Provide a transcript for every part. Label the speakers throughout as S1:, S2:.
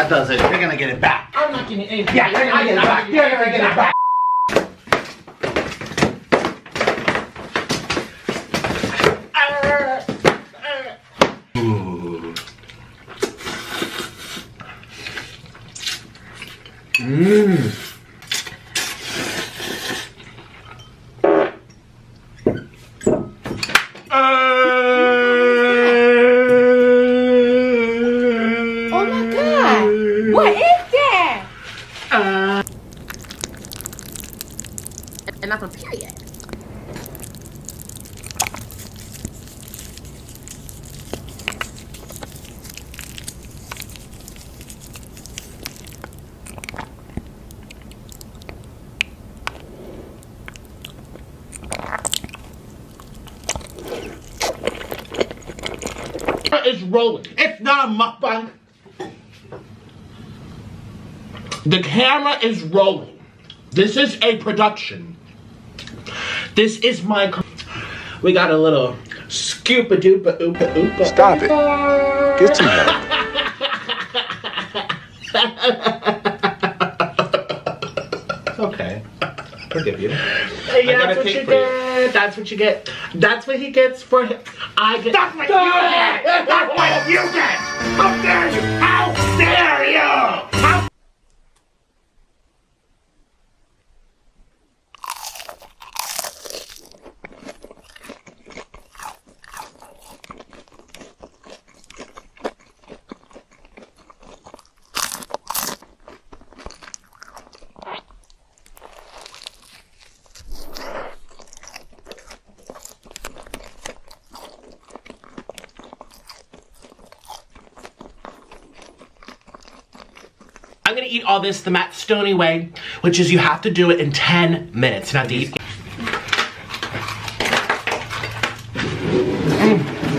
S1: that does it. You're gonna get it back.
S2: I'm not getting anything.
S1: Yeah, you're gonna get it back. You're gonna get it back. Ooh. Mmm.
S3: Oh my God! What is that? And that's a period.
S2: It's rolling.
S1: It's not a mukbang.
S2: The camera is rolling. This is a production. This is my. We got a little scoop a doopa oopa oopa.
S4: Stop it. Get some help.
S2: It's okay. Forgive you.
S1: Hey,
S2: That's what you get. That's what you get. That's what he gets for him. I get.
S1: That's what you get! That's what you get! How dare you! How dare you! How
S2: I'm gonna eat all this the Matt Stoney way, which is you have to do it in 10 minutes. Not to eat.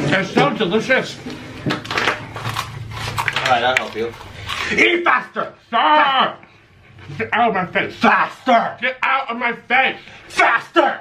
S2: They're so delicious.
S1: Alright, I'll help you.
S2: Eat faster! Sir! Get out of my face.
S1: Faster!
S2: Get out of my face.
S1: Faster!